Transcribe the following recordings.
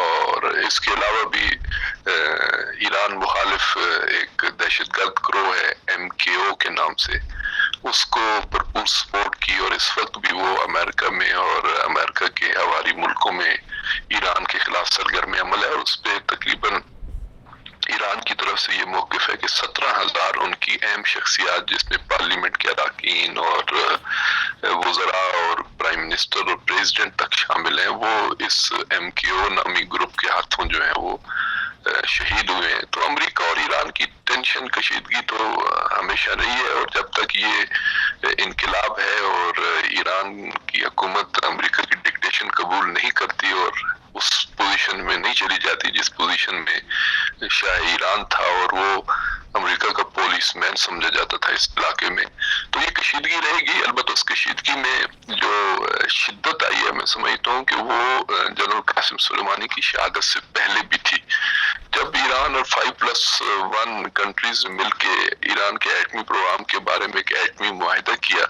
اور اس کے علاوہ بھی ایران مخالف ایک دہشت گرد گروہ ہے MKO کے نام سے، اس کو بھرپور سپورٹ کی، اور اس وقت بھی وہ امریکہ میں اور امریکہ کے حوالی ملکوں میں ایران کے خلاف سرگرم عمل ہے، اور اس پہ تقریباً ایران کی طرف سے یہ موقف ہے کہ 17,000 ان کی اہم شخصیات جس میں پارلیمنٹ کے اراکین اور وزراء اور پرائم منسٹر اور پریزیڈنٹ تک شامل ہیں، وہ اس MKO نامی گروپ کے ہاتھوں جو ہیں وہ شہید ہوئے ہیں۔ تو امریکہ اور ایران کی ٹینشن کشیدگی تو ہمیشہ رہی ہے، اور جب تک یہ انقلاب ہے اور ایران کی حکومت امریکہ کی ڈکٹیشن قبول نہیں کرتی اور اس پوزیشن میں نہیں چلی جاتی جس پوزیشن میں شاہ ایران تھا اور وہ امریکہ کا پولیس مین سمجھا جاتا تھا اس علاقے میں، تو یہ کشیدگی رہے گی۔ البتہ اس کشیدگی میں جو شدت آئی ہے، میں سمجھتا ہوں کہ وہ جنرل قاسم سلیمانی کی شہادت سے پہلے بھی تھی۔ جب ایران اور 5+1 کنٹریز مل کے ایران کے ایٹمی پروگرام کے بارے میں ایک ایٹمی معاہدہ کیا،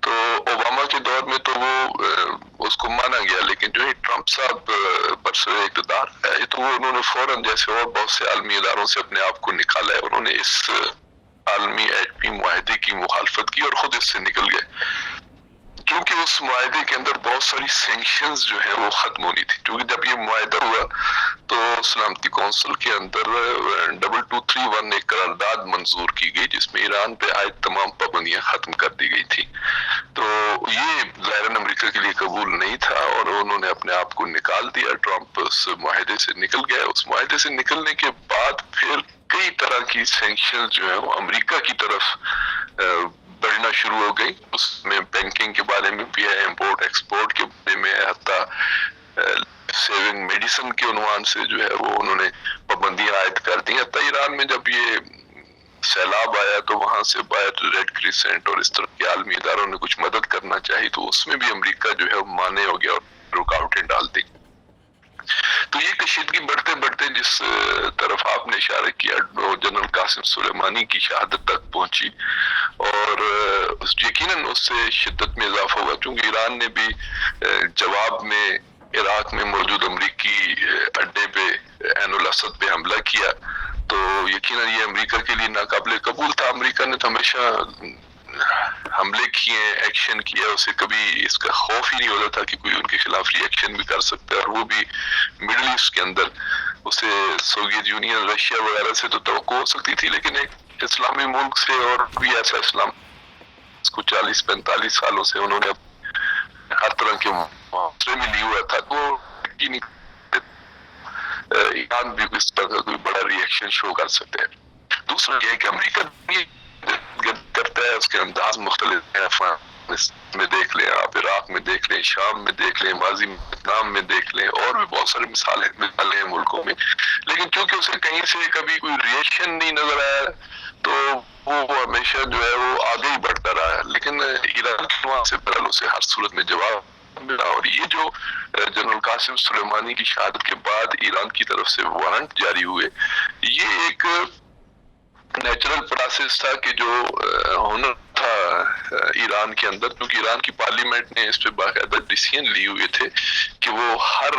تو اوباما کے دور میں تو وہ اس کو مانا گیا، لیکن جو ہے ٹرمپ صاحب برسر اقتدار ہے تو وہ انہوں نے فوراً جیسے اور بہت سے عالمی اداروں سے اپنے آپ کو نکالا ہے، انہوں نے اس عالمی ایٹمی معاہدے کی مخالفت کی اور خود اس سے نکل گئے، کیونکہ اس معاہدے کے اندر بہت ساری سینکشنز جو ہیں وہ ختم ہونی تھی، کیونکہ جب یہ معاہدہ ہوا تو سلامتی کونسل کے اندر 2231 ایک قرارداد منظور کی گئی جس میں ایران پہ عائد تمام پابندیاں ختم کر دی گئی تھی، تو یہ ظاہراً امریکہ کے لیے قبول نہیں تھا اور انہوں نے اپنے آپ کو نکال دیا، ٹرمپ اس معاہدے سے نکل گیا۔ اس معاہدے سے نکلنے کے بعد پھر کئی طرح کی سینکشنز جو ہیں وہ امریکہ کی طرف بڑھنا شروع ہو گئی، اس میں بینکنگ کے بارے میں بھی ہے، امپورٹ ایکسپورٹ کے بارے میں ہے، حتیٰ سیونگ میڈیسن کے عنوان سے جو ہے وہ انہوں نے پابندیاں عائد کر دی۔ حتیٰ ایران میں جب یہ سیلاب آیا تو وہاں سے باہر ریڈ کریسنٹ اور اس طرح کے عالمی اداروں نے کچھ مدد کرنا چاہی تو اس میں بھی امریکہ جو ہے مانے ہو گیا اور رکاوٹیں ڈال دی۔ تو یہ کشیدگی بڑھتے بڑھتے جس طرف آپ نے اشارہ کیا وہ جنرل قاسم سلیمانی کی شہادت تک پہنچی، اور یقیناً اس سے شدت میں اضافہ ہوا، چونکہ ایران نے بھی جواب میں عراق میں موجود امریکی اڈے پہ عین الاسد پہ حملہ کیا، تو یقیناً یہ امریکہ کے لیے ناقابل قبول تھا۔ امریکہ نے تو ہمیشہ حملے کیے، ایکشن کیا، اسے کبھی اس کا خوف ہی نہیں ہوتا تھا کہ کوئی ان کے خلاف ری ایکشن بھی کر سکتا ہے، اور وہ بھی مڈل ایسٹ کے اندر۔ اسے سوویت یونین، رشیا وغیرہ سے تو توقع ہو سکتی تھی، لیکن ایک اسلامی ملک سے اور بھی ایسا اسلام اس کو 40-45 سالوں سے انہوں نے ہر طرح کے معاشرے میں لی ہوا تھا، تو ایران بھی اس طرح کا کوئی بڑا ری ایکشن شو کر سکتے ہیں۔ دوسرا یہ ہے کہ امریکہ کرتا ہے، اس کے انداز مختلف ہیں، افغانستان میں دیکھ لیں آپ، عراق میں دیکھ لیں، شام میں دیکھ لیں، ماضی میں ویتنام میں دیکھ لیں، اور بھی بہت ساری مثالیں ہیں ملکوں میں، لیکن چونکہ اسے کہیں سے کبھی کوئی ریئیکشن نہیں نظر آیا تو وہ ہمیشہ جو ہے وہ آگے ہی بڑھتا رہا ہے، لیکن ایران کے وہاں سے پہلے اسے ہر صورت میں جواب ملا، اور یہ جو جنرل قاسم سلیمانی کی شہادت کے بعد ایران کی طرف سے وارنٹ جاری ہوئے، یہ ایک نیچرل پروسیس تھا کہ جو ہونا تھا ایران کے اندر، کیونکہ ایران کی پارلیمنٹ نے اس پہ باقاعدہ ڈیسیژن لی ہوئے تھے کہ وہ ہر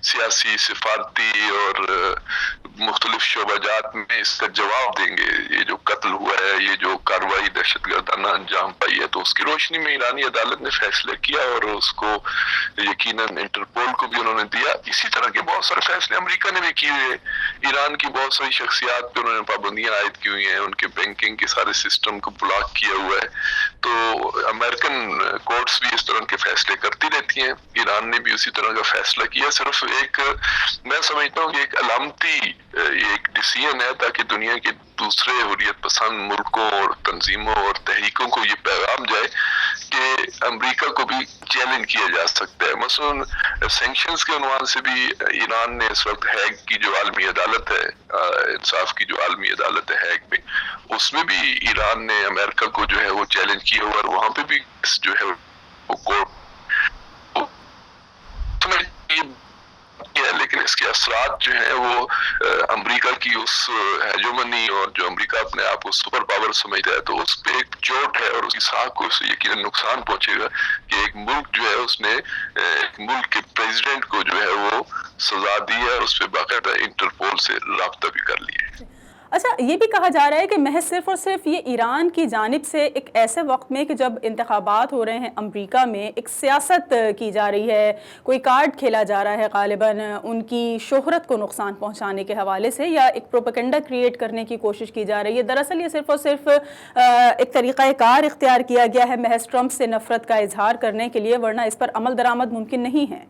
سیاسی، سفارتی اور مختلف شعبہ جات میں اس کا جواب دیں گے۔ یہ جو قتل ہوا ہے، یہ جو کارروائی دہشت گردانہ انجام پائی ہے، تو اس کی روشنی میں ایرانی عدالت نے فیصلہ کیا اور اس کو یقیناً انٹرپول کو بھی انہوں نے دیا۔ اسی طرح کے بہت سارے فیصلے امریکہ نے بھی کیے ہوئے، ایران کی بہت ساری شخصیات پہ انہوں نے پابندیاں عائد کی ہوئی ہیں، ان کے بینکنگ کے سارے سسٹم کو بلاک کیا ہوا ہے، تو امریکن کورٹس بھی اس طرح کے فیصلے کرتی رہتی ہیں، ایران نے بھی اسی طرح کا فیصلہ کیا۔ صرف ایک میں سمجھتا ہوں کہ ایک علامتی ایک ڈیسیژن ہے تاکہ دنیا کے دوسرے حریت پسند ملکوں اور تنظیموں اور تحریکوں کو یہ پیغام جائے کہ امریکہ کو بھی چیلنج کیا جا سکتا ہے۔ مثلاً سینکشنز کے عنوان سے بھی ایران نے اس وقت ہیگ کی جو عالمی عدالت ہے، انصاف کی جو عالمی عدالت ہے ہیگ میں، اس میں بھی ایران نے امریکہ کو جو ہے وہ چیلنج کیا ہوا، اور وہاں پہ بھی جو ہے وہ لیکن اس کے اثرات جو ہیں وہ امریکہ کی اس ہیجومنی اور جو امریکہ اپنے آپ کو سپر پاور سمجھتا ہے تو اس پہ ایک چوٹ ہے اور اس کی ساکھ کو اس سے یقیناً نقصان پہنچے گا کہ ایک ملک جو ہے اس نے ایک ملک کے پریزیڈنٹ کو جو ہے وہ سزا دی ہے اور اس پہ باقاعدہ انٹرپول سے رابطہ بھی کر لیا ہے۔ اچھا، یہ بھی کہا جا رہا ہے کہ محض صرف اور صرف یہ ایران کی جانب سے ایک ایسے وقت میں کہ جب انتخابات ہو رہے ہیں امریکہ میں، ایک سیاست کی جا رہی ہے، کوئی کارڈ کھیلا جا رہا ہے غالباً ان کی شہرت کو نقصان پہنچانے کے حوالے سے، یا ایک پروپیگنڈا کریٹ کرنے کی کوشش کی جا رہی ہے۔ دراصل یہ صرف اور صرف ایک طریقہ کار اختیار کیا گیا ہے محض ٹرمپ سے نفرت کا اظہار کرنے کے لیے، ورنہ اس پر عمل درآمد ممکن نہیں ہے۔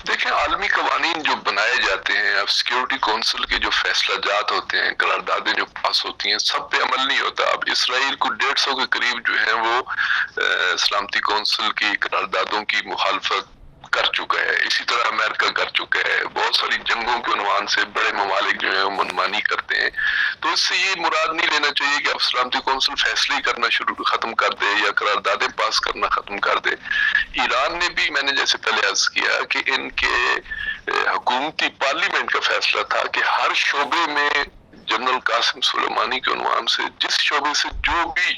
دیکھیں، عالمی قوانین جو بنائے جاتے ہیں، اب سیکیورٹی کونسل کے جو فیصلہ جات ہوتے ہیں، قراردادیں جو پاس ہوتی ہیں، سب پہ عمل نہیں ہوتا۔ اب اسرائیل کو 150 کے قریب جو ہے وہ سلامتی کونسل کی قراردادوں کی مخالفت کر چکا ہے، اسی طرح امریکہ کر چکا ہے۔ بہت ساری جنگوں کے عنوان سے بڑے ممالک جو ہیں وہ منمانی کرتے ہیں، تو اس سے یہ مراد نہیں لینا چاہیے کہ اب سلامتی کونسل فیصلے ہی کرنا ختم کر دے یا قراردادیں پاس کرنا ختم کر دے۔ ایران نے بھی، میں نے جیسے پہلے عرض کیا کہ ان کے حکومتی پارلیمنٹ کا فیصلہ تھا کہ ہر شعبے میں جنرل قاسم سلیمانی کے عنوان سے جس شعبے سے جو بھی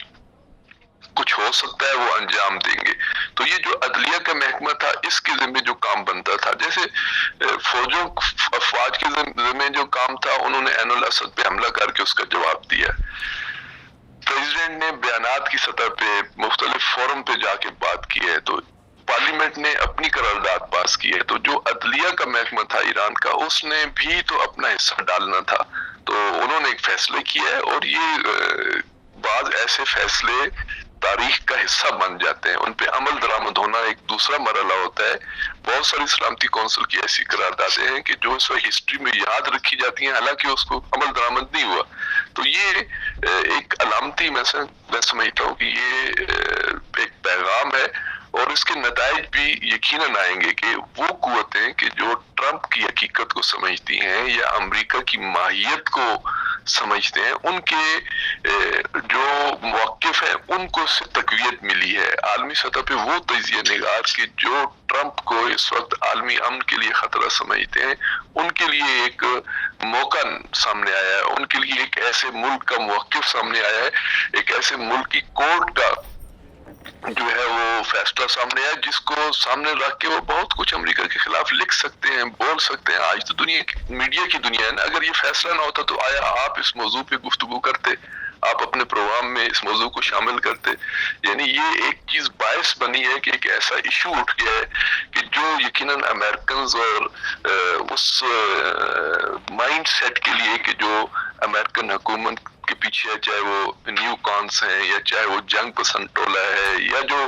کچھ ہو سکتا ہے وہ انجام دیں گے۔ تو یہ جو عدلیہ کا محکمہ تھا، اس کے ذمہ جو کام بنتا تھا، جیسے افواج کے ذمہ جو کام تھا، انہوں نے عین الاسد پہ حملہ کر کے اس کا جواب دیا۔ پریزیڈنٹ نے بیانات کی سطح پہ مختلف فورم پہ جا کے بات کی ہے، تو پارلیمنٹ نے اپنی قرارداد پاس کی ہے، تو جو عدلیہ کا محکمہ تھا ایران کا، اس نے بھی تو اپنا حصہ ڈالنا تھا۔ تو انہوں نے ایک فیصلے کیا ہے، اور یہ بعض ایسے فیصلے تاریخ کا حصہ بن جاتے ہیں، ان پہ عمل درآمد ہونا ایک دوسرا مرحلہ ہوتا ہے۔ بہت ساری سلامتی کونسل کی ایسی قراردادیں ہیں کہ جو اس وقت ہسٹری میں یاد رکھی جاتی ہیں، حالانکہ اس کو عمل درآمد نہیں ہوا۔ تو یہ ایک علامتی میں سمجھتا ہوں کہ یہ ایک پیغام ہے، اور اس کے نتائج بھی یقیناً آئیں گے کہ وہ قوتیں کہ جو ٹرمپ کی حقیقت کو سمجھتی ہیں یا امریکہ کی ماہیت کو سمجھتے ہیں، ان کے جو موقف ہیں ان کو سے تقویت ملی ہے عالمی سطح پہ۔ وہ تجزیہ نگار کہ جو ٹرمپ کو اس وقت عالمی امن کے لیے خطرہ سمجھتے ہیں، ان کے لیے ایک موقع سامنے آیا ہے، ان کے لیے ایک ایسے ملک کا موقف سامنے آیا ہے، ایک ایسے ملک کی کورٹ کا جو ہے وہ فیصلہ سامنے آیا، جس کو سامنے رکھ کے وہ بہت کچھ امریکہ کے خلاف لکھ سکتے ہیں، بول سکتے ہیں۔ آج تو دنیا میڈیا کی دنیا ہے نا، اگر یہ فیصلہ نہ ہوتا تو آیا آپ اس موضوع پہ گفتگو کرتے، آپ اپنے پروگرام میں اس موضوع کو شامل کرتے؟ یعنی یہ ایک چیز باعث بنی ہے کہ ایک ایسا ایشو اٹھ گیا ہے کہ جو یقیناً امریکنز اور اس مائنڈ سیٹ کے لیے کہ جو امریکن حکومت کے پیچھے ہے، چاہے وہ نیو کانس ہیں یا چاہے وہ جنگ پسند ٹولہ ہے یا جو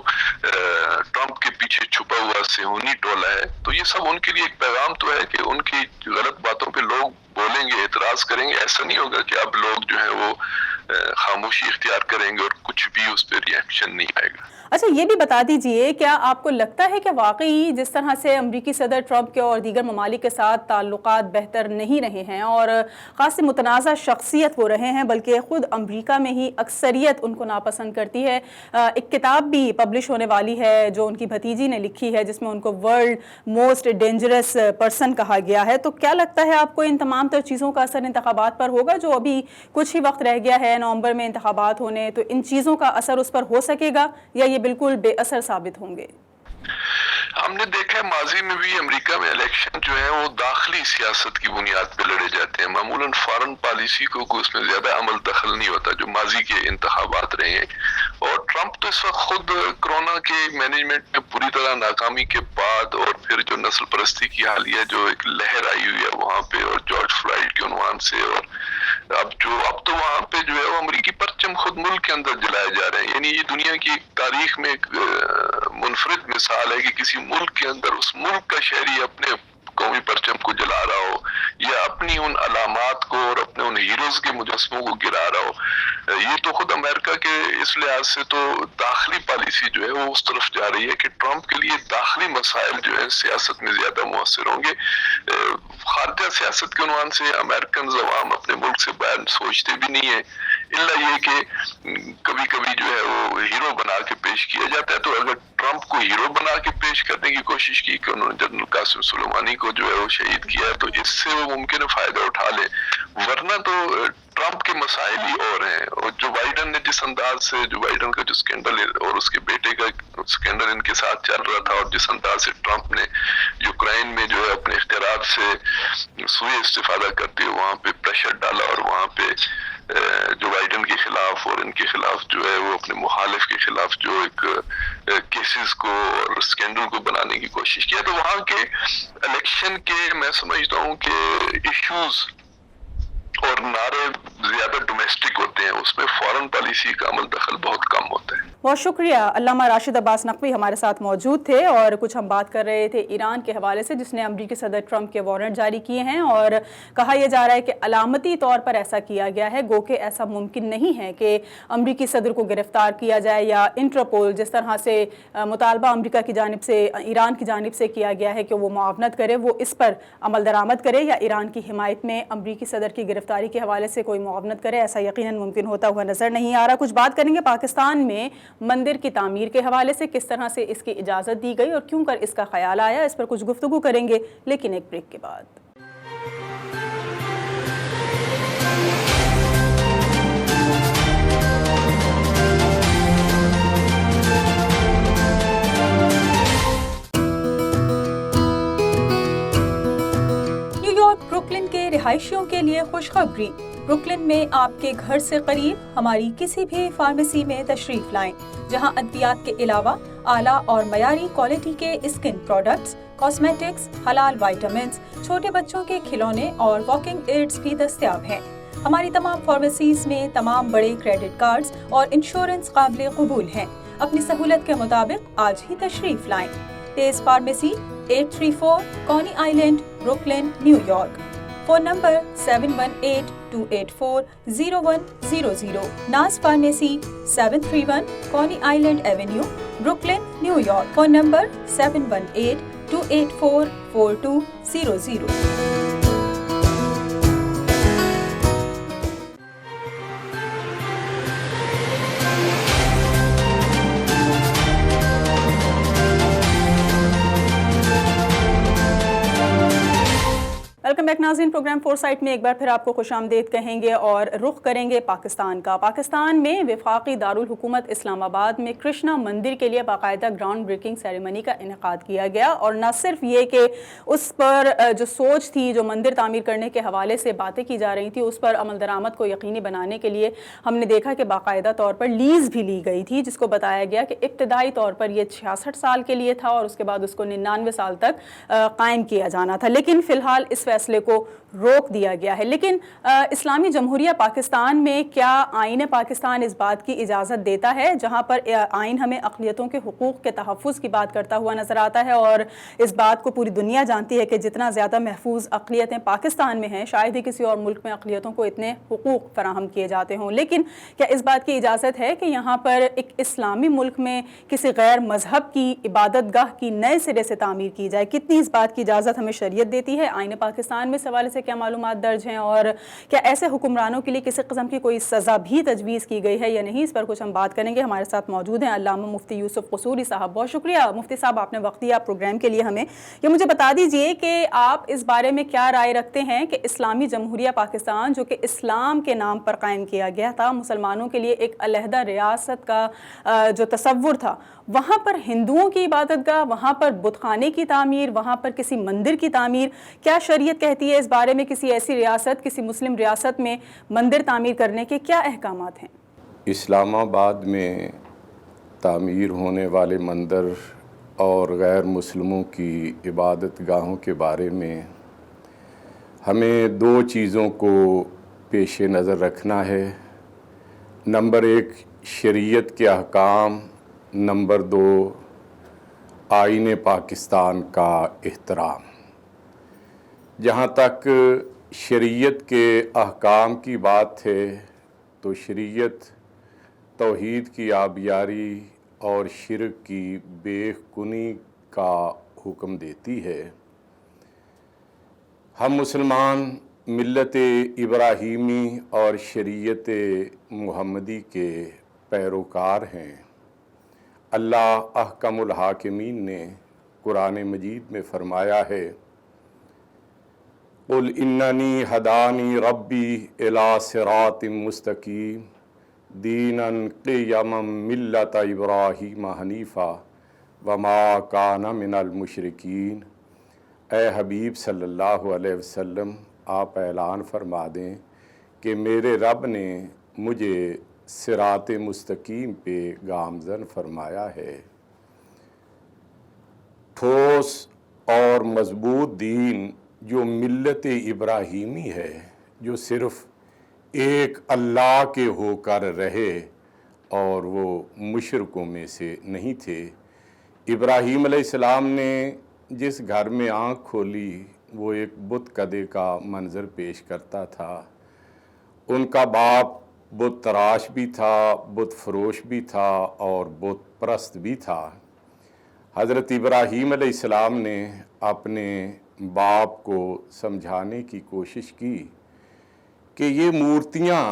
ٹرمپ کے پیچھے چھپا ہوا صہیونی ٹولہ ہے، تو یہ سب ان کے لیے ایک پیغام تو ہے کہ ان کی غلط باتوں پہ لوگ بولیں گے، اعتراض کریں گے۔ ایسا نہیں ہوگا کہ اب لوگ جو ہے وہ خاموشی اختیار کریں گے اور کچھ بھی اس پہ ریئیکشن نہیں آئے گا۔ اچھا، یہ بھی بتا دیجئے، کیا آپ کو لگتا ہے کہ واقعی جس طرح سے امریکی صدر ٹرمپ کے اور دیگر ممالک کے ساتھ تعلقات بہتر نہیں رہے ہیں اور خاصی متنازع شخصیت وہ رہے ہیں، بلکہ خود امریکہ میں ہی اکثریت ان کو ناپسند کرتی ہے؟ ایک کتاب بھی پبلش ہونے والی ہے جو ان کی بھتیجی نے لکھی ہے، جس میں ان کو ورلڈ موسٹ ڈینجرس پرسن کہا گیا ہے۔ تو کیا لگتا ہے آپ کو ان تمام تر چیزوں کا اثر انتخابات پر ہوگا؟ جو ابھی کچھ ہی وقت رہ گیا ہے نومبر میں انتخابات ہونے، تو ان چیزوں کا اثر اس پر ہو سکے گا یا یہ بالکل بے اثر ثابت ہوں گے؟ ہم نے دیکھا ہے ماضی میں بھی امریکہ میں الیکشن جو ہے وہ داخلی سیاست کی بنیاد پہ لڑے جاتے ہیں، معمولاً فارن پالیسی کو کوئی اس میں زیادہ عمل دخل نہیں ہوتا جو ماضی کے انتخابات رہے ہیں۔ اور ٹرمپ تو اس وقت خود کرونا کے مینجمنٹ میں پوری طرح ناکامی کے بعد، اور پھر جو نسل پرستی کی حالیہ جو ایک لہر آئی ہوئی ہے وہاں پہ، اور جارج فلائیڈ کے عنوان سے، اور اب تو وہاں پہ جو ہے وہ امریکی پرچم خود ملک کے اندر جلائے جا رہے ہیں۔ یعنی یہ دنیا کی تاریخ میں ایک منفرد مثال ہے کہ کسی ملک کے اندر اس ملک کا شہری اپنے قومی پرچم کو جلا رہا ہو یا اپنی ان علامات کو اور اپنے ان ہیروز کے مجسموں کو گرا رہا ہو۔ یہ تو خود امریکہ کے اس لحاظ سے تو داخلی پالیسی جو ہے وہ اس طرف جا رہی ہے کہ ٹرمپ کے لیے داخلی مسائل جو ہے سیاست میں زیادہ مؤثر ہوں گے۔ خارجہ سیاست کے عنوان سے امریکن عوام اپنے ملک سے باہر سوچتے بھی نہیں ہیں۔ الا یہ کہ کبھی کبھی جو ہے وہ ہیرو بنا کے پیش کیا جاتا ہے. تو اگر ٹرمپ کو ہیرو بنا کے پیش کرنے کی کوشش کی کہ انہوں نے جنرل قاسم سلیمانی کو جو ہے وہ شہید کیا ہے، تو اس سے وہ ممکن ہے فائدہ اٹھا لے، ورنہ تو ٹرمپ کے مسائل ہی اور ہیں. اور جو بائیڈن نے جس انداز سے، جو بائیڈن کا جو سکینڈل اور اس کے بیٹے کا سکینڈل ان کے ساتھ چل رہا تھا، اور جس انداز سے ٹرمپ نے یوکرائن میں جو ہے اپنے اختیارات سے سوء استفادہ کرتے ہوئے وہاں پہ پریشر ڈالا، اور وہاں پہ جو بائیڈن کے خلاف اور ان کے خلاف جو ہے وہ اپنے مخالف کے خلاف جو ایک کیسز کو اور سکینڈل کو بنانے کی کوشش کیا، تو وہاں کے الیکشن کے میں سمجھتا ہوں کہ ایشوز اور نعرے زیادہ ڈومیسٹک ہوتے ہیں، اس میں فارن پالیسی کا عمل دخل بہت کم ہوتا ہے. بہت شکریہ. علامہ راشد عباس نقوی ہمارے ساتھ موجود تھے، اور کچھ ہم بات کر رہے تھے ایران کے حوالے سے، جس نے امریکی صدر ٹرمپ کے وارنٹ جاری کیے ہیں، اور کہا یہ جا رہا ہے کہ علامتی طور پر ایسا کیا گیا ہے، گو کہ ایسا ممکن نہیں ہے کہ امریکی صدر کو گرفتار کیا جائے، یا انٹرپول جس طرح سے مطالبہ امریکہ کی جانب سے، ایران کی جانب سے کیا گیا ہے کہ وہ معاونت کرے، وہ اس پر عمل درآمد کرے، یا ایران کی حمایت میں امریکی صدر کی گرفتاری کے حوالے سے کوئی معاونت کرے. ایسا یقیناً ممکن ہوتا ہوا نظر نہیں آ رہا. کچھ بات کریں گے پاکستان میں مندر کی تعمیر کے حوالے سے، کس طرح سے اس کی اجازت دی گئی اور کیوں کر اس کا خیال آیا، اس پر کچھ گفتگو کریں گے، لیکن ایک بریک کے بعد. نیو یارک بروکلن کے رہائشیوں کے لیے خوشخبری. بروکلن میں آپ کے گھر سے قریب ہماری کسی بھی فارمیسی میں تشریف لائیں، جہاں ادویات کے علاوہ اعلیٰ اور معیاری کوالٹی کے اسکن پروڈکٹس، کاسمیٹکس، حلال وائٹامنز، چھوٹے بچوں کے کھلونے اور واکنگ ایڈز بھی دستیاب ہیں. ہماری تمام فارمیسیز میں تمام بڑے کریڈٹ کارڈز اور انشورنس قابل قبول ہیں. اپنی سہولت کے مطابق آج ہی تشریف لائیں. تیز pharmacy 834 Coney Island, Brooklyn, New York. Phone number 7182840100. Naz pharmacy 731 Coney Island avenue, Brooklyn, New York. Phone number 7182844200. Welcome back ناظرین. پروگرام فور سائٹ میں ایک بار پھر آپ کو خوش آمدید کہیں گے اور رخ کریں گے پاکستان کا. پاکستان میں وفاقی دارالحکومت اسلام آباد میں کرشنا مندر کے لیے باقاعدہ گراؤنڈ بریکنگ سیریمنی کا انعقاد کیا گیا، اور نہ صرف یہ کہ اس پر جو سوچ تھی، جو مندر تعمیر کرنے کے حوالے سے باتیں کی جا رہی تھیں، اس پر عمل درآمد کو یقینی بنانے کے لیے ہم نے دیکھا کہ باقاعدہ طور پر لیز بھی لی گئی تھی، جس کو بتایا گیا کہ ابتدائی طور پر یہ 66 سال کے لیے تھا، اور اس کے بعد اس کو 99 سال تک قائم کیا جانا تھا. لیکن فی الحال اس فیصلے کو روک دیا گیا ہے. لیکن اسلامی جمہوریہ پاکستان میں کیا آئین پاکستان اس بات کی اجازت دیتا ہے، جہاں پر آئین ہمیں اقلیتوں کے حقوق کے تحفظ کی بات کرتا ہوا نظر آتا ہے، اور اس بات کو پوری دنیا جانتی ہے کہ جتنا زیادہ محفوظ اقلیتیں پاکستان میں ہیں، شاید ہی کسی اور ملک میں اقلیتوں کو اتنے حقوق فراہم کیے جاتے ہوں. لیکن کیا اس بات کی اجازت ہے کہ یہاں پر ایک اسلامی ملک میں کسی غیر مذہب کی عبادت گاہ کی نئے سرے سے تعمیر کی جائے؟ کتنی اس بات کی اجازت ہمیں شریعت دیتی ہے؟ آئین پاکستان میں اس حوالے سے کیا معلومات درج ہیں، اور کیا ایسے حکمرانوں کے لیے کسی قسم کی کوئی سزا بھی تجویز کی گئی ہے یا نہیں؟ اس پر کچھ ہم بات کریں گے. ہمارے ساتھ موجود ہیں علامہ مفتی یوسف قصوری صاحب. بہت شکریہ مفتی صاحب، آپ نے وقت دیا پروگرام کے لیے ہمیں. یہ مجھے بتا دیجئے کہ آپ اس بارے میں کیا رائے رکھتے ہیں کہ اسلامی جمہوریہ پاکستان، جو کہ اسلام کے نام پر قائم کیا گیا تھا، مسلمانوں کے لیے ایک علیحدہ ریاست کا جو تصور تھا، وہاں پر ہندوؤں کی عبادت گاہ، وہاں پر بت خانے کی تعمیر، وہاں پر کسی مندر کی تعمیر، کیا شریعت کہتی ہے اس بارے میں؟ کسی ایسی ریاست، کسی مسلم ریاست میں مندر تعمیر کرنے کے کیا احکامات ہیں؟ اسلام آباد میں تعمیر ہونے والے مندر اور غیر مسلموں کی عبادت گاہوں کے بارے میں ہمیں دو چیزوں کو پیش نظر رکھنا ہے. نمبر 1 شریعت کے احکام، نمبر 2 آئین پاکستان کا احترام. جہاں تک شریعت کے احکام کی بات ہے تو شریعت توحید کی آبیاری اور شرک کی بے کنی کا حکم دیتی ہے. ہم مسلمان ملت ابراہیمی اور شریعت محمدی کے پیروکار ہیں، اللہ احکم الحاکمین نے قرآن مجید میں فرمایا ہے، قل اننی ہدانی ربی الی صراط مستقیم دینا قیما ملت ابراہیم حنیفا وما کان من المشرکین۔ اے حبیب صلی اللہ علیہ وسلم، آپ اعلان فرما دیں کہ میرے رب نے مجھے صراط مستقیم پہ گامزن فرمایا ہے۔ ٹھوس اور مضبوط دین جو ملت ابراہیمی ہے، جو صرف ایک اللہ کے ہو کر رہے اور وہ مشرکوں میں سے نہیں تھے۔ ابراہیم علیہ السلام نے جس گھر میں آنکھ کھولی وہ ایک بت کدے کا منظر پیش کرتا تھا۔ ان کا باپ بت تراش بھی تھا، بت فروش بھی تھا اور بت پرست بھی تھا۔ حضرت ابراہیم علیہ السلام نے اپنے باپ کو سمجھانے کی کوشش کی کہ یہ مورتیاں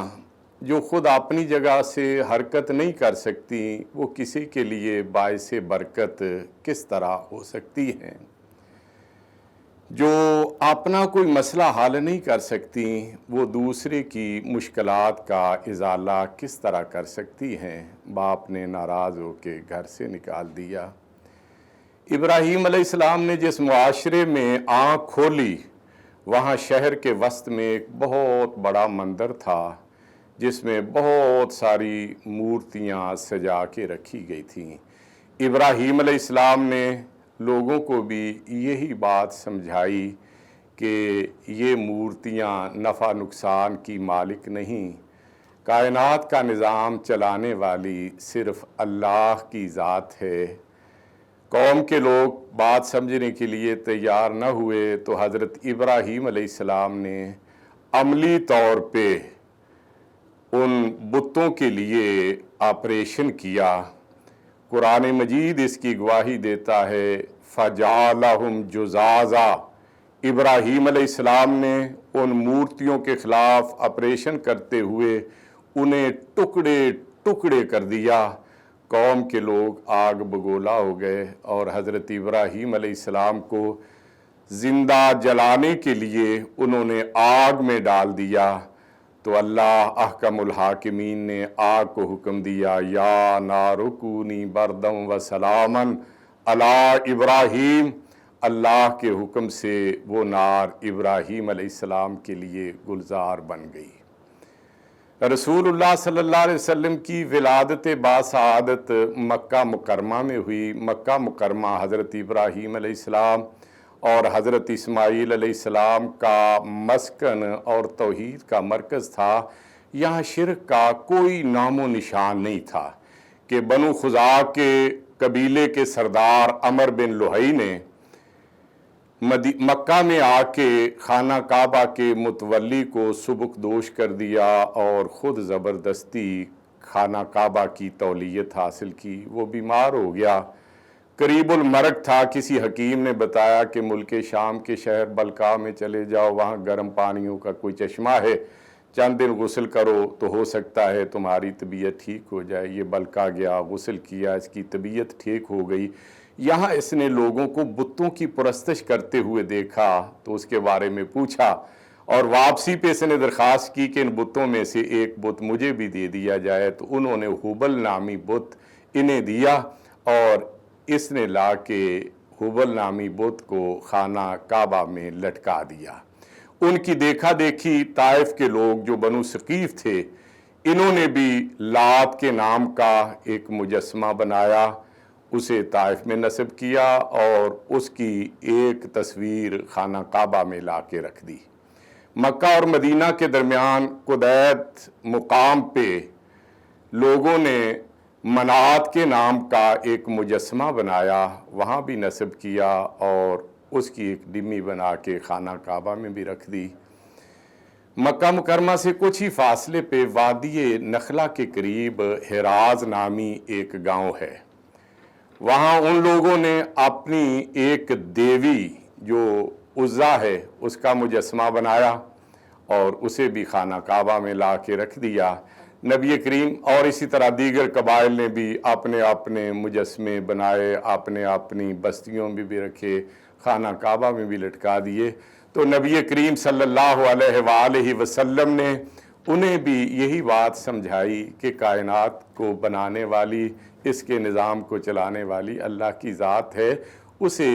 جو خود اپنی جگہ سے حرکت نہیں کر سکتی، وہ کسی کے لیے باعث برکت کس طرح ہو سکتی ہیں؟ جو اپنا کوئی مسئلہ حل نہیں کر سکتی، وہ دوسرے کی مشکلات کا ازالہ کس طرح کر سکتی ہیں؟ باپ نے ناراض ہو کے گھر سے نکال دیا۔ ابراہیم علیہ السلام نے جس معاشرے میں آنکھ کھولی، وہاں شہر کے وسط میں ایک بہت بڑا مندر تھا جس میں بہت ساری مورتیاں سجا کے رکھی گئی تھیں۔ ابراہیم علیہ السلام نے لوگوں کو بھی یہی بات سمجھائی کہ یہ مورتیاں نفع نقصان کی مالک نہیں، کائنات کا نظام چلانے والی صرف اللہ کی ذات ہے۔ قوم کے لوگ بات سمجھنے کے لیے تیار نہ ہوئے تو حضرت ابراہیم علیہ السلام نے عملی طور پہ ان بتوں کے لیے آپریشن کیا۔ قرآن مجید اس کی گواہی دیتا ہے، فَجَعَلَهُمْ جُزَازًا۔ ابراہیم علیہ السلام نے ان مورتیوں کے خلاف آپریشن کرتے ہوئے انہیں ٹکڑے ٹکڑے کر دیا۔ قوم کے لوگ آگ بگولا ہو گئے اور حضرت ابراہیم علیہ السلام کو زندہ جلانے کے لیے انہوں نے آگ میں ڈال دیا۔ تو اللہ احکم الحاکمین نے آگ کو حکم دیا، یا نار کونی بردم و سلامن علی ابراہیم۔ اللہ کے حکم سے وہ نار ابراہیم علیہ السلام کے لیے گلزار بن گئی۔ رسول اللہ صلی اللہ علیہ وسلم کی ولادت باسعادت مکہ مکرمہ میں ہوئی۔ مکہ مکرمہ حضرت ابراہیم علیہ السلام اور حضرت اسماعیل علیہ السلام کا مسکن اور توحید کا مرکز تھا۔ یہاں شرک کا کوئی نام و نشان نہیں تھا کہ بنو خزاع کے قبیلے کے سردار عمر بن لہئی نے مکہ میں آ کے خانہ کعبہ کے متولی کو سبکدوش کر دیا اور خود زبردستی خانہ کعبہ کی تولیت حاصل کی۔ وہ بیمار ہو گیا، قریب المرگ تھا۔ کسی حکیم نے بتایا کہ ملک شام کے شہر بلقاء میں چلے جاؤ، وہاں گرم پانیوں کا کوئی چشمہ ہے، چند دن غسل کرو تو ہو سکتا ہے تمہاری طبیعت ٹھیک ہو جائے۔ یہ بلقاء گیا، غسل کیا، اس کی طبیعت ٹھیک ہو گئی۔ یہاں اس نے لوگوں کو بتوں کی پرستش کرتے ہوئے دیکھا تو اس کے بارے میں پوچھا اور واپسی پہ اس نے درخواست کی کہ ان بتوں میں سے ایک بت مجھے بھی دے دیا جائے۔ تو انہوں نے حبل نامی بت انہیں دیا اور اس نے لا کے حبل نامی بت کو خانہ کعبہ میں لٹکا دیا۔ ان کی دیکھا دیکھی طائف کے لوگ جو بنو ثقیف تھے، انہوں نے بھی لات کے نام کا ایک مجسمہ بنایا، اسے طائف میں نصب کیا اور اس کی ایک تصویر خانہ کعبہ میں لا کے رکھ دی۔ مکہ اور مدینہ کے درمیان قدیت مقام پہ لوگوں نے منات کے نام کا ایک مجسمہ بنایا، وہاں بھی نصب کیا اور اس کی ایک ڈمی بنا کے خانہ کعبہ میں بھی رکھ دی۔ مکہ مکرمہ سے کچھ ہی فاصلے پہ وادی نخلا کے قریب حراز نامی ایک گاؤں ہے۔ وہاں ان لوگوں نے اپنی ایک دیوی جو عزا ہے اس کا مجسمہ بنایا اور اسے بھی خانہ کعبہ میں لا کے رکھ دیا۔ نبی کریم اور اسی طرح دیگر قبائل نے بھی اپنے اپنے مجسمے بنائے، اپنی بستیوں میں بھی رکھے، خانہ کعبہ میں بھی لٹکا دیے۔ تو نبی کریم صلی اللہ علیہ وآلہ وسلم نے انہیں بھی یہی بات سمجھائی کہ کائنات کو بنانے والی، اس کے نظام کو چلانے والی اللہ کی ذات ہے، اسے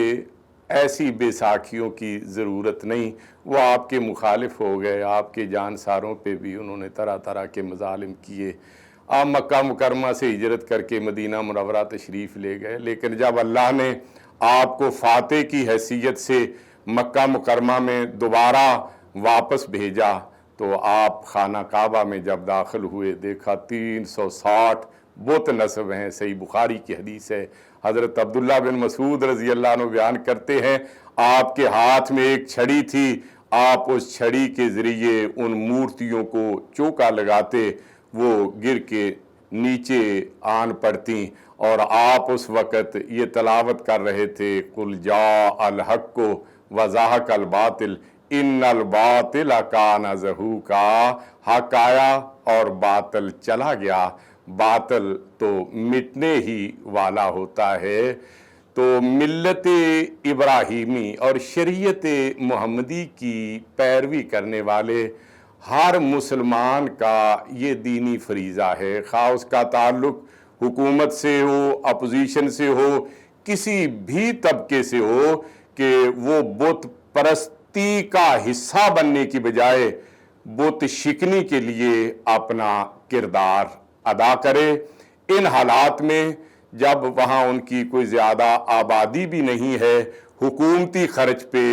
ایسی بے ساکھیوں کی ضرورت نہیں۔ وہ آپ کے مخالف ہو گئے، آپ کے جانساروں پہ بھی انہوں نے طرح طرح کے مظالم کیے۔ آپ مکہ مکرمہ سے ہجرت کر کے مدینہ منورہ تشریف لے گئے، لیکن جب اللہ نے آپ کو فاتح کی حیثیت سے مکہ مکرمہ میں دوبارہ واپس بھیجا تو آپ خانہ کعبہ میں جب داخل ہوئے، دیکھا 360 بت نصب ہیں۔ صحیح بخاری کی حدیث ہے، حضرت عبداللہ بن مسعود رضی اللہ عنہ بیان کرتے ہیں آپ کے ہاتھ میں ایک چھڑی تھی، آپ اس چھڑی کے ذریعے ان مورتیوں کو چوکا لگاتے، وہ گر کے نیچے آن پڑتی، اور آپ اس وقت یہ تلاوت کر رہے تھے قُلْ جَاءَ الْحَقُّ وَزَهَقَ الْبَاطِلُ اِنَّ الْبَاطِلَ كَانَ زَهُوقًا۔ حق آیا اور باطل چلا گیا، باطل تو مٹنے ہی والا ہوتا ہے۔ تو ملت ابراہیمی اور شریعت محمدی کی پیروی کرنے والے ہر مسلمان کا یہ دینی فریضہ ہے، خواہ اس کا تعلق حکومت سے ہو، اپوزیشن سے ہو، کسی بھی طبقے سے ہو، کہ وہ بت پرستی کا حصہ بننے کی بجائے بت شکنی کے لیے اپنا کردار ادا کرے۔ ان حالات میں جب وہاں ان کی کوئی زیادہ آبادی بھی نہیں ہے، حکومتی خرچ پہ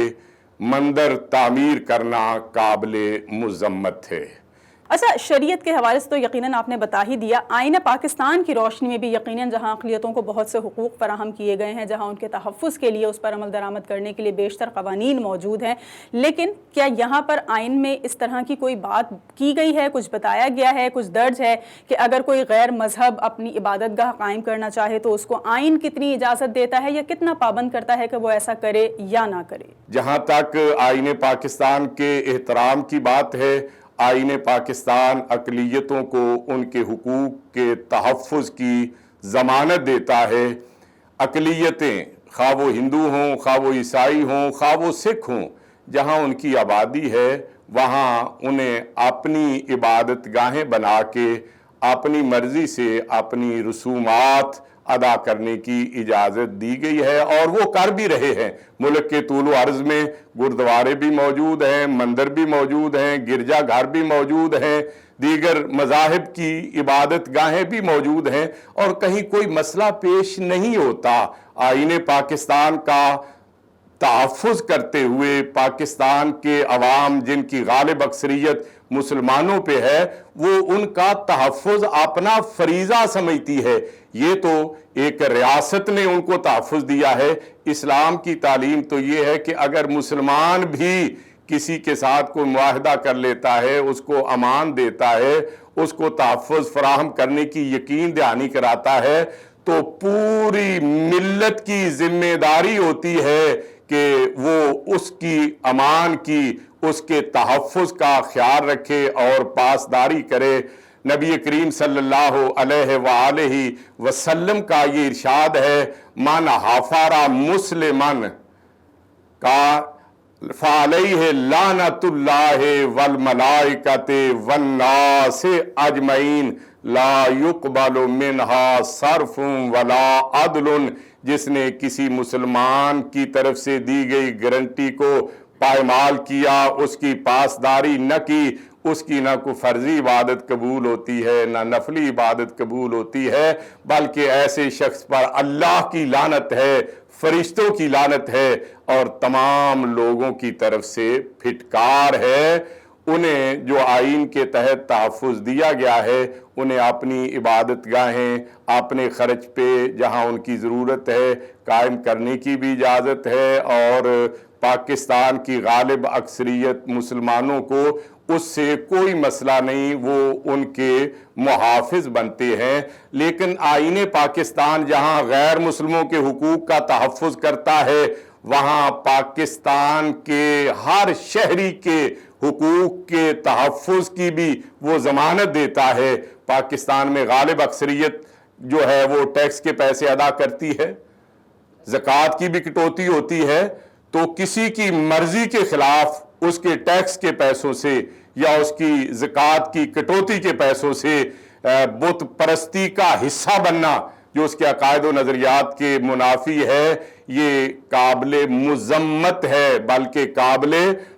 مندر تعمیر کرنا قابل مذمت ہے۔ اچھا، شریعت کے حوالے سے تو یقیناً آپ نے بتا ہی دیا، آئین پاکستان کی روشنی میں بھی یقیناً جہاں اقلیتوں کو بہت سے حقوق فراہم کیے گئے ہیں، جہاں ان کے تحفظ کے لیے، اس پر عمل درآمد کرنے کے لیے بیشتر قوانین موجود ہیں، لیکن کیا یہاں پر آئین میں اس طرح کی کوئی بات کی گئی ہے، کچھ بتایا گیا ہے، کچھ درج ہے کہ اگر کوئی غیر مذہب اپنی عبادت گاہ قائم کرنا چاہے تو اس کو آئین کتنی اجازت دیتا ہے یا کتنا پابند کرتا ہے کہ وہ ایسا کرے یا نہ کرے؟ جہاں تک آئین پاکستان کے احترام کی بات ہے، آئین پاکستان اقلیتوں کو ان کے حقوق کے تحفظ کی ضمانت دیتا ہے۔ اقلیتیں خواہ وہ ہندو ہوں، خواہ وہ عیسائی ہوں، خواہ وہ سکھ ہوں، جہاں ان کی آبادی ہے وہاں انہیں اپنی عبادت گاہیں بنا کے اپنی مرضی سے اپنی رسومات ادا کرنے کی اجازت دی گئی ہے، اور وہ کر بھی رہے ہیں۔ ملک کے طول و عرض میں گردوارے بھی موجود ہیں، مندر بھی موجود ہیں، گرجا گھر بھی موجود ہیں، دیگر مذاہب کی عبادت گاہیں بھی موجود ہیں، اور کہیں کوئی مسئلہ پیش نہیں ہوتا۔ آئین پاکستان کا تحفظ کرتے ہوئے پاکستان کے عوام جن کی غالب اکثریت مسلمانوں پہ ہے، وہ ان کا تحفظ اپنا فریضہ سمجھتی ہے۔ یہ تو ایک ریاست نے ان کو تحفظ دیا ہے۔ اسلام کی تعلیم تو یہ ہے کہ اگر مسلمان بھی کسی کے ساتھ کوئی معاہدہ کر لیتا ہے، اس کو امان دیتا ہے، اس کو تحفظ فراہم کرنے کی یقین دہانی کراتا ہے، تو پوری ملت کی ذمہ داری ہوتی ہے کہ وہ اس کی امان کی، اس کے تحفظ کا خیال رکھے اور پاسداری کرے۔ نبی کریم صلی اللہ علیہ وآلہ وسلم کا یہ ارشاد ہے، من حفر مسلمن کا فعلیہ لعنت اللہ والملائکۃ والناس اجمعین لا یقبل منہا صرف ولا عدل۔ جس نے کسی مسلمان کی طرف سے دی گئی گارنٹی کو پائمال کیا، اس کی پاسداری نہ کی، اس کی نہ کوئی فرضی عبادت قبول ہوتی ہے، نہ نفلی عبادت قبول ہوتی ہے، بلکہ ایسے شخص پر اللہ کی لعنت ہے، فرشتوں کی لعنت ہے، اور تمام لوگوں کی طرف سے پھٹکار ہے۔ انہیں جو آئین کے تحت تحفظ دیا گیا ہے، انہیں اپنی عبادت گاہیں اپنے خرچ پہ جہاں ان کی ضرورت ہے قائم کرنے کی بھی اجازت ہے، اور پاکستان کی غالب اکثریت مسلمانوں کو اس سے کوئی مسئلہ نہیں، وہ ان کے محافظ بنتے ہیں۔ لیکن آئین پاکستان جہاں غیر مسلموں کے حقوق کا تحفظ کرتا ہے، وہاں پاکستان کے ہر شہری کے حقوق کے تحفظ کی بھی وہ ضمانت دیتا ہے۔ پاکستان میں غالب اکثریت جو ہے وہ ٹیکس کے پیسے ادا کرتی ہے، زکوٰۃ کی بھی کٹوتی ہوتی ہے، تو کسی کی مرضی کے خلاف اس کے ٹیکس کے پیسوں سے یا اس کی زکوٰۃ کی کٹوتی کے پیسوں سے بت پرستی کا حصہ بننا جو اس کے عقائد و نظریات کے منافی ہے، یہ قابل مذمت ہے بلکہ قابل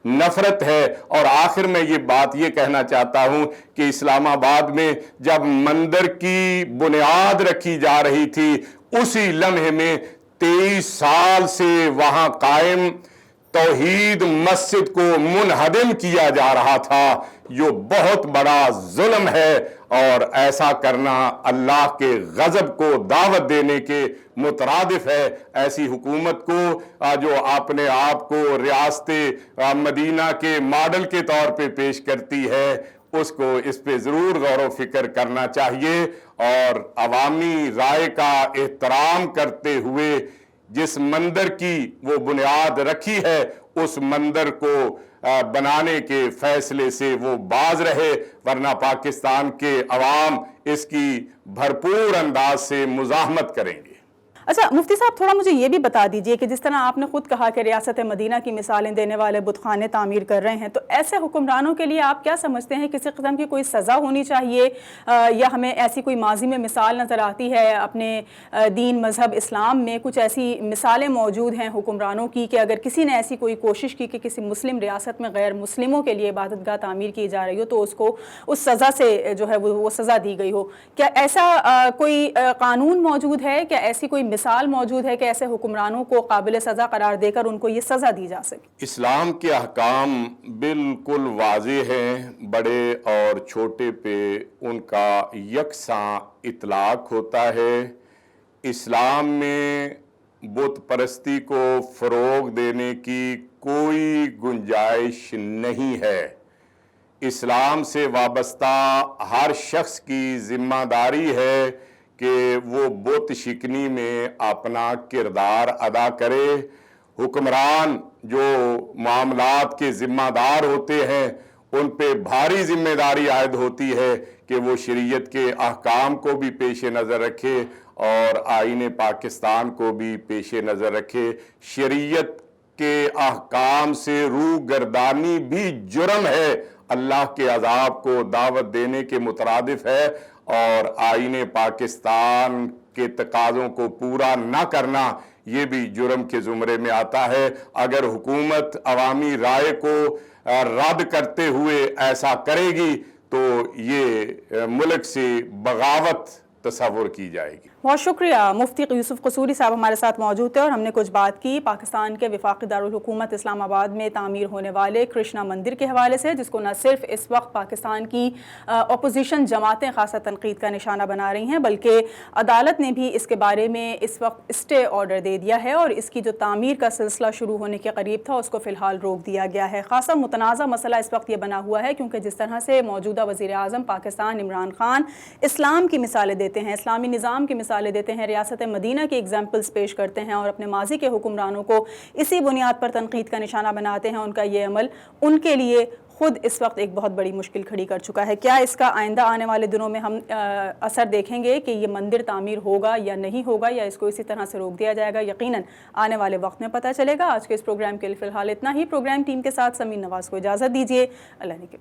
نفرت ہے۔ اور آخر میں یہ بات یہ کہنا چاہتا ہوں کہ اسلام آباد میں جب مندر کی بنیاد رکھی جا رہی تھی، اسی لمحے میں 23 سال سے وہاں قائم توحید مسجد کو منہدم کیا جا رہا تھا، جو بہت بڑا ظلم ہے، اور ایسا کرنا اللہ کے غضب کو دعوت دینے کے مترادف ہے۔ ایسی حکومت کو جو اپنے آپ کو ریاست مدینہ کے ماڈل کے طور پہ پیش کرتی ہے، اس کو اس پہ ضرور غور و فکر کرنا چاہیے، اور عوامی رائے کا احترام کرتے ہوئے جس مندر کی وہ بنیاد رکھی ہے اس مندر کو بنانے کے فیصلے سے وہ باز رہے، ورنہ پاکستان کے عوام اس کی بھرپور انداز سے مزاحمت کریں گے۔ اچھا مفتی صاحب، تھوڑا مجھے یہ بھی بتا دیجئے کہ جس طرح آپ نے خود کہا کہ ریاست مدینہ کی مثالیں دینے والے بت خانے تعمیر کر رہے ہیں، تو ایسے حکمرانوں کے لیے آپ کیا سمجھتے ہیں کسی قسم کی کوئی سزا ہونی چاہیے، یا ہمیں ایسی کوئی ماضی میں مثال نظر آتی ہے اپنے دین مذہب اسلام میں کچھ ایسی مثالیں موجود ہیں حکمرانوں کی کہ اگر کسی نے ایسی کوئی کوشش کی کہ کسی مسلم ریاست میں غیر مسلموں کے لیے عبادت گاہ تعمیر کی جا رہی ہو تو اس کو اس سزا سے جو ہے وہ سزا دی گئی ہو؟ کیا ایسا کوئی قانون موجود ہے، کیا ایسی کوئی مثال موجود ہے کہ ایسے حکمرانوں کو قابل سزا قرار دے کر ان کو یہ سزا دی جا سکے؟ اسلام کے احکام بالکل واضح ہیں، بڑے اور چھوٹے پہ ان کا یکساں اطلاق ہوتا ہے۔ اسلام میں بت پرستی کو فروغ دینے کی کوئی گنجائش نہیں ہے۔ اسلام سے وابستہ ہر شخص کی ذمہ داری ہے کہ وہ بت شکنی میں اپنا کردار ادا کرے۔ حکمران جو معاملات کے ذمہ دار ہوتے ہیں ان پہ بھاری ذمہ داری عائد ہوتی ہے کہ وہ شریعت کے احکام کو بھی پیش نظر رکھے اور آئین پاکستان کو بھی پیش نظر رکھے۔ شریعت کے احکام سے روح گردانی بھی جرم ہے، اللہ کے عذاب کو دعوت دینے کے مترادف ہے، اور آئین پاکستان کے تقاضوں کو پورا نہ کرنا یہ بھی جرم کے زمرے میں آتا ہے۔ اگر حکومت عوامی رائے کو رد کرتے ہوئے ایسا کرے گی تو یہ ملک سے بغاوت تصور کی جائے گی۔ بہت شکریہ مفتی یوسف قصوری صاحب ہمارے ساتھ موجود تھے اور ہم نے کچھ بات کی پاکستان کے وفاقی دارالحکومت اسلام آباد میں تعمیر ہونے والے کرشنا مندر کے حوالے سے، جس کو نہ صرف اس وقت پاکستان کی اپوزیشن جماعتیں خاصا تنقید کا نشانہ بنا رہی ہیں، بلکہ عدالت نے بھی اس کے بارے میں اس وقت اسٹے آرڈر دے دیا ہے اور اس کی جو تعمیر کا سلسلہ شروع ہونے کے قریب تھا اس کو فی الحال روک دیا گیا ہے۔ خاصا متنازع مسئلہ اس وقت یہ بنا ہوا ہے کیونکہ جس طرح سے موجودہ وزیر اعظم پاکستان عمران خان اسلام کی مثالیں دیتے ہیں، اسلامی نظام کی مثالیں دیتے ہیں، ریاست مدینہ کی ایگزامپلز پیش کرتے ہیں اور اپنے ماضی کے حکمرانوں کو اسی بنیاد پر تنقید کا نشانہ بناتے ہیں، ان کا یہ عمل ان کے لیے خود اس وقت ایک بہت بڑی مشکل کھڑی کر چکا ہے۔ کیا اس کا آئندہ آنے والے دنوں میں ہم اثر دیکھیں گے کہ یہ مندر تعمیر ہوگا یا نہیں ہوگا، یا اس کو اسی طرح سے روک دیا جائے گا؟ یقیناً آنے والے وقت میں پتہ چلے گا۔ آج کے اس پروگرام کے لیے فی الحال اتنا ہی۔ پروگرام ٹیم کے ساتھ سمین نواز کو اجازت دیجیے۔ اللہ نے کے